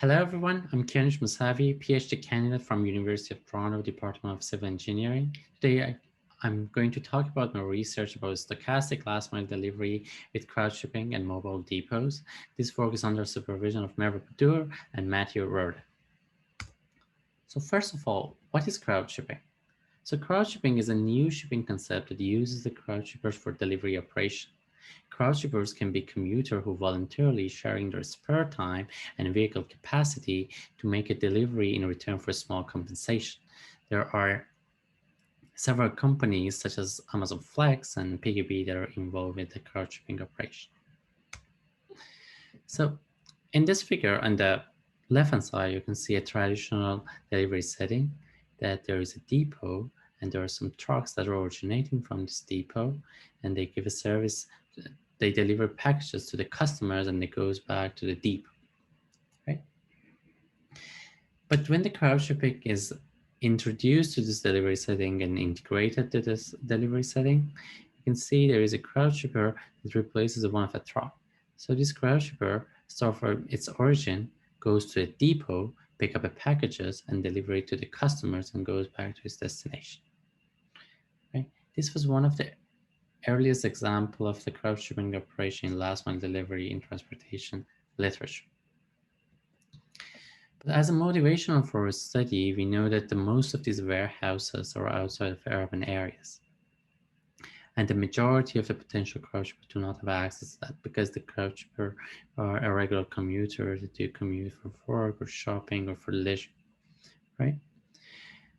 Hello everyone, I'm Kianoush Mousavi, PhD candidate from University of Toronto, Department of Civil Engineering. Today I'm going to talk about my research about stochastic last mile delivery with crowd shipping and mobile depots. This work is under supervision of Merve Bodur and Matthew Roorda. So first of all, what is crowd shipping? So crowd shipping is a new shipping concept that uses the crowd shippers for delivery operation. Crowd shippers can be commuters who voluntarily sharing their spare time and vehicle capacity to make a delivery in return for a small compensation. There are several companies such as Amazon Flex and PGB that are involved with the crowd shipping operation. So in this figure on the left-hand side, you can see a traditional delivery setting that there is a depot and there are some trucks that are originating from this depot and they give a service. They deliver packages to the customers and it goes back to the depot, right? But when the crowd shipping is introduced to this delivery setting and integrated to this delivery setting, you can see there is a crowd shipper that replaces one of a truck. So this crowd shipper starts from its origin, goes to a depot, pick up the packages and deliver it to the customers and goes back to its destination, right? This was one of the earliest example of the crowd shipping operation in last mile delivery in transportation literature. But as a motivational for a study, we know that the most of these warehouses are outside of urban areas. And the majority of the potential crowd shippers do not have access to that because the crowd shipper are a regular commuter that do commute for work or shopping or for leisure, right?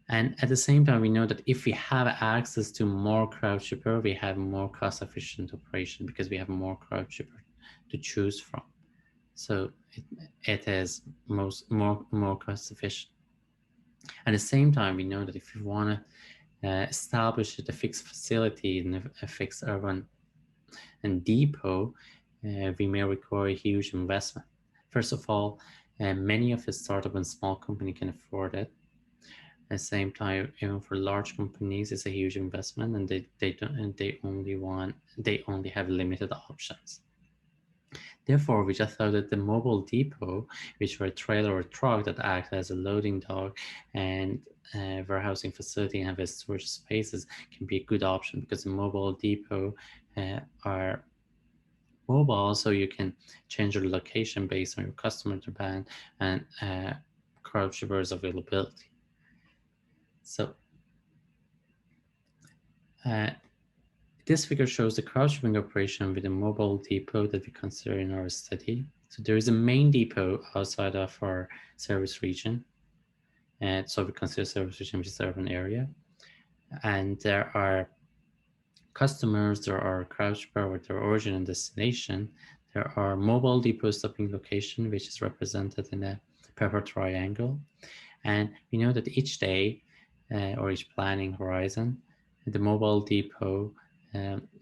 And at the same time, we know that if we have access to more crowd shipper, we have more cost efficient operation because we have more crowd shipper to choose from. So it is more cost efficient. At the same time, we know that if you want to establish a fixed facility in a fixed urban and depot, we may require a huge investment. First of all, many of the startup and small company can afford it. At the same time, even for large companies, it's a huge investment, and they only have limited options. Therefore, we just thought that the mobile depot, which were a trailer or truck that act as a loading dock and warehousing facility and have a storage spaces, can be a good option because the mobile depot are mobile, so you can change your location based on your customer demand and crowd shippers availability. So this figure shows the crowd shipping operation with a mobile depot that we consider in our study. So there is a main depot outside of our service region. And so we consider service region which is the urban area. And there are customers, there are crowd shipper with their origin and destination. There are mobile depot stopping location, which is represented in a purple triangle. And we know that each day or each planning horizon, the mobile depot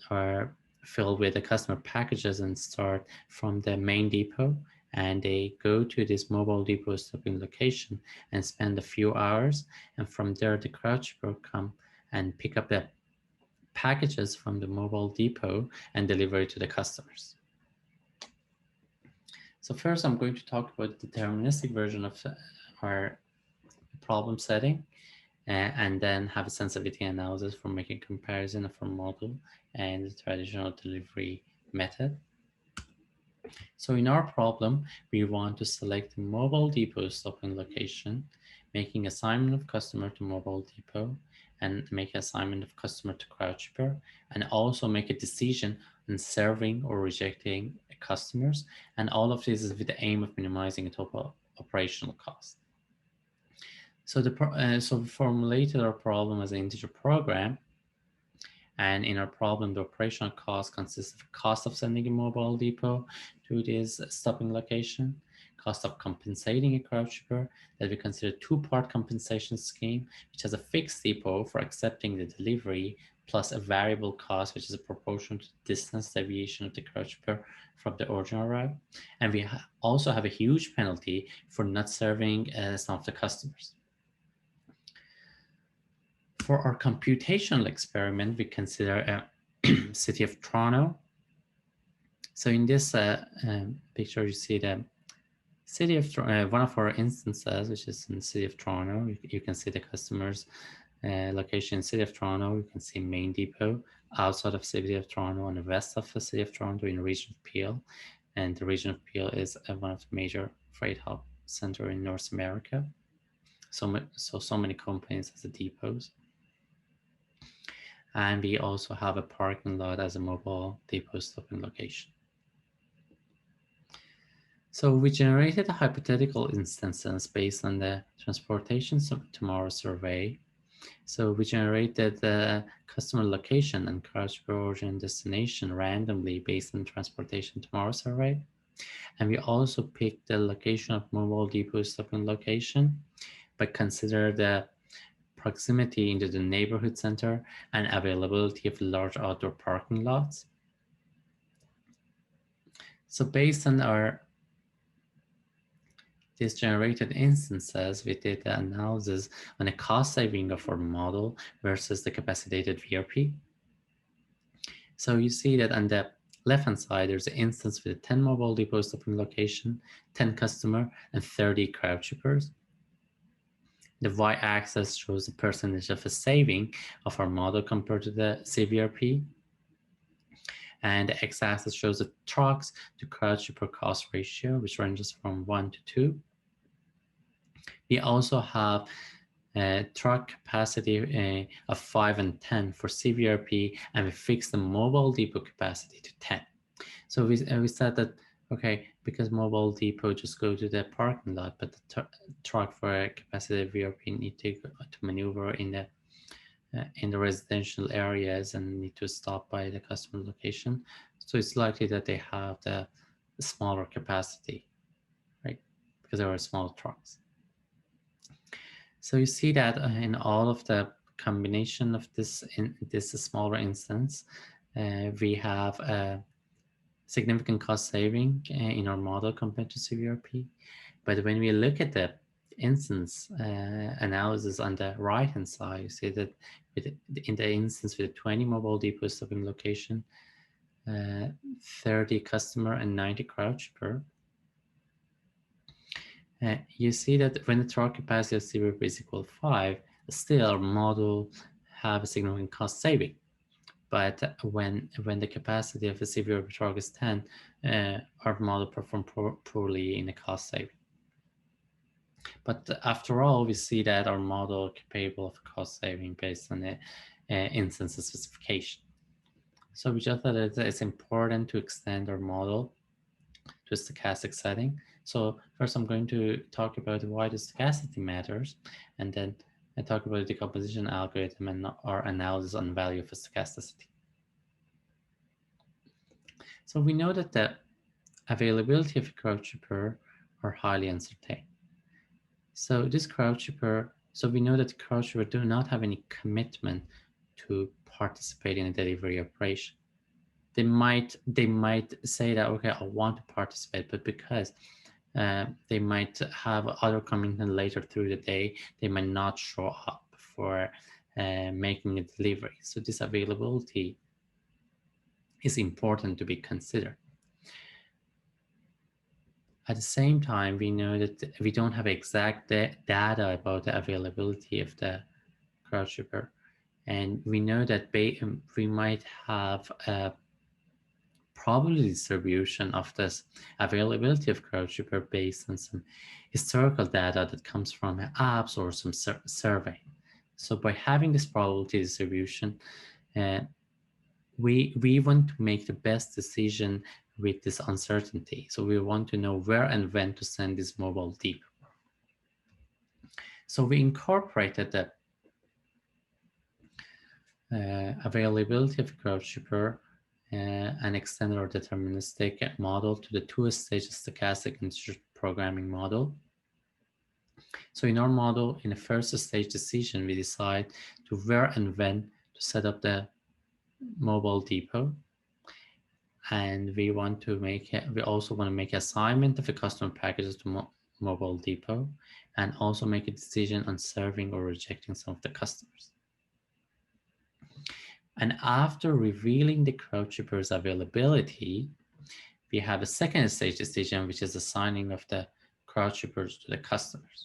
are filled with the customer packages and start from the main depot, and they go to this mobile depot stopping location and spend a few hours, and from there the crowd shipper come and pick up the packages from the mobile depot and deliver it to the customers. So first I'm going to talk about the deterministic version of our problem setting, and then have a sensitivity analysis for making comparison of our model and the traditional delivery method. So in our problem, we want to select the mobile depot stopping location, making assignment of customer to mobile depot, and make assignment of customer to crowd shipper, and also make a decision on serving or rejecting customers. And all of this is with the aim of minimizing the total operational cost. So so we formulated our problem as an integer program, and in our problem, the operational cost consists of cost of sending a mobile depot to this stopping location, cost of compensating a crowd shipper that we consider two-part compensation scheme, which has a fixed depot for accepting the delivery plus a variable cost, which is a proportion to the distance deviation of the crowd shipper from the original route. And we also have a huge penalty for not serving some of the customers. For our computational experiment, we consider a city of Toronto. So in this picture, you see the One of our instances, which is in the city of Toronto, you can see the customers location in city of Toronto. You can see main depot outside of city of Toronto and the west of the city of Toronto in the region of Peel. And the region of Peel is one of the major freight hub center in North America. So many companies as the depots. And we also have a parking lot as a mobile depot stopping location. So we generated a hypothetical instances based on the transportation tomorrow survey. So we generated the customer location and crouch per origin destination randomly based on transportation tomorrow survey. And we also picked the location of mobile depot stopping location, but consider the proximity into the neighborhood center and availability of large outdoor parking lots. So based on these generated instances, we did the analysis on the cost saving of our model versus the capacitated VRP. So you see that on the left-hand side, there's an instance with 10 mobile depot stopping location, 10 customer, and 30 crowd shippers. The y-axis shows the percentage of a saving of our model compared to the CVRP. And the x-axis shows the trucks to crowd shipper cost ratio, which ranges from 1 to 2. We also have a truck capacity of 5 and 10 for CVRP, and we fixed the mobile depot capacity to 10. So we said that, okay, because mobile depot just go to the parking lot, but the truck for a capacity VRP need to maneuver in the residential areas and need to stop by the customer location. So it's likely that they have the smaller capacity, right? Because there are small trucks. So you see that in all of the combination of this smaller instance, we have a significant cost saving in our model compared to CVRP. But when we look at the instance analysis on the right hand side, you see that in the instance with 20 mobile depot stopping location, 30 customer and 90 crowd shipper, you see that when the truck capacity of CVRP is equal to 5, still our model have a significant cost saving. But when the capacity of a CVRP truck is 10, our model performed poorly in the cost saving. But after all, we see that our model is capable of cost saving based on the instance specification. So we just thought that it's important to extend our model to a stochastic setting. So first I'm going to talk about why the stochasticity matters, and then I talk about the decomposition algorithm and our analysis on the value of a stochasticity. So we know that the availability of a crowd shipper are highly uncertain. So this crowd shipper, so we know that the crowd shipper do not have any commitment to participate in a delivery operation. They might say that, okay, I want to participate, but because they might have other commitment later through the day, they might not show up for making a delivery. So this availability is important to be considered. At the same time, we know that we don't have exact data about the availability of the crowd shipper. And we know that we might have a probability distribution of this availability of crowd shipper based on some historical data that comes from apps or some survey. So by having this probability distribution, we want to make the best decision with this uncertainty. So we want to know where and when to send this mobile depot. So we incorporated the availability of crowd shipper and extended our deterministic model to the two-stage stochastic integer programming model. So in our model, in the first stage decision, we decide to where and when to set up the mobile depot. And we want to we also want to make assignment of the customer packages to mobile depot, and also make a decision on serving or rejecting some of the customers. And after revealing the crowd shipper's availability, we have a second stage decision, which is assigning of the crowd shippers to the customers.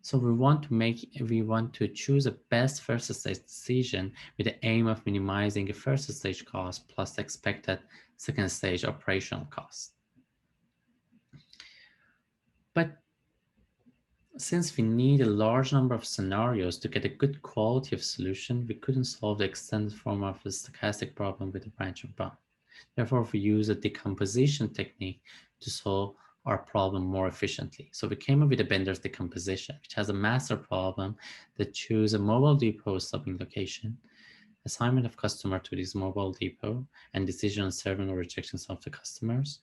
So we want to choose a best first stage decision with the aim of minimizing the first stage cost plus the expected second stage operational cost. But since we need a large number of scenarios to get a good quality of solution, we couldn't solve the extended form of the stochastic problem with a branch and bound. Therefore, we use a decomposition technique to solve our problem more efficiently. So we came up with a Bender's decomposition, which has a master problem that choose a mobile depot stopping location, assignment of customer to this mobile depot, and decision on serving or rejections of the customers.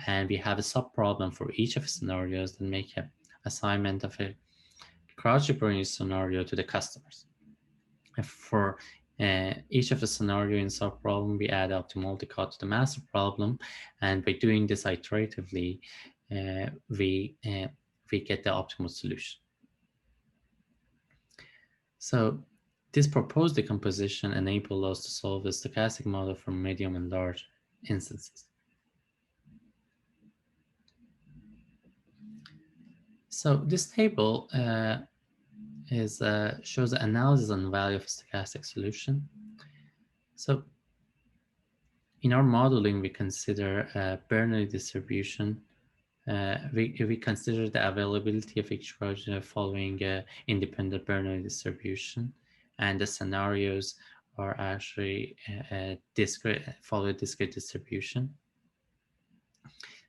And we have a sub problem for each of the scenarios that make an assignment of a crowd shipper scenario to the customers. And for each of the scenario in sub problem, we add up to multi-cut to the master problem, and by doing this iteratively, we get the optimal solution. So this proposed decomposition enabled us to solve the stochastic model for medium and large instances. So this table shows the analysis and value of a stochastic solution. So in our modeling, we consider Bernoulli distribution. We consider the availability of each project following independent Bernoulli distribution, and the scenarios are actually follow a discrete distribution.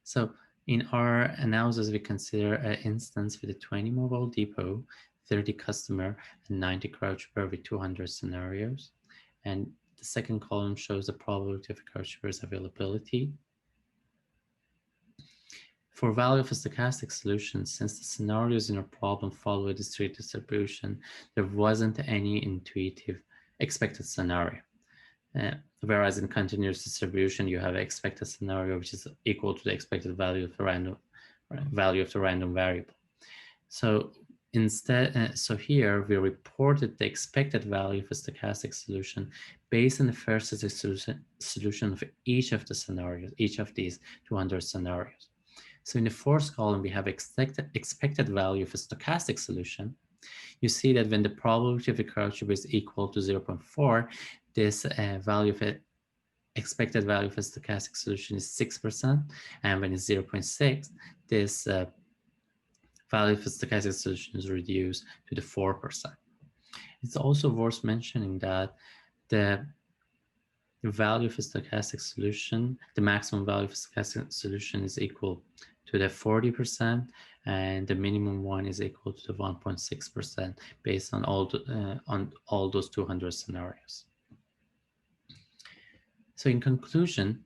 So in our analysis, we consider an instance with a 20 mobile depot, 30 customer, and 90 crowd shipper with 200 scenarios. And the second column shows the probability of a crowd shipper's availability. For value of a stochastic solution, since the scenarios in our problem follow a discrete distribution, there wasn't any intuitive expected scenario. Whereas in continuous distribution, you have an expected scenario which is equal to the expected value of the random variable. So instead, so here we reported the expected value of a stochastic solution based on the first solution of each of the scenarios, each of these 200 scenarios. So in the fourth column, we have expected value of a stochastic solution. You see that when the probability of a crowd shipper is equal to 0.4, this value of expected value of a stochastic solution is 6%, and when it's 0.6, this value of a stochastic solution is reduced to the 4%. It's also worth mentioning that the value of a stochastic solution, the maximum value of a stochastic solution is equal to the 40%, and the minimum one is equal to the 1.6% based on all those 200 scenarios. So in conclusion,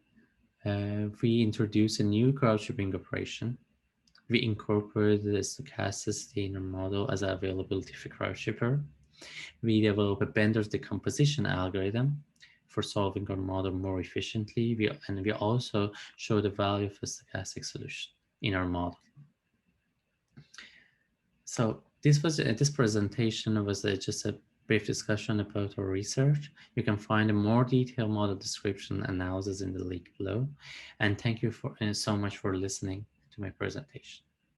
we introduce a new crowd shipping operation. We incorporate the stochasticity in our model as an availability for crowd shipper. We develop a Bender's decomposition algorithm for solving our model more efficiently. We also show the value of a stochastic solution in our model. So this presentation was just a brief discussion about our research. You can find a more detailed model description analysis in the link below. And thank you so much for listening to my presentation.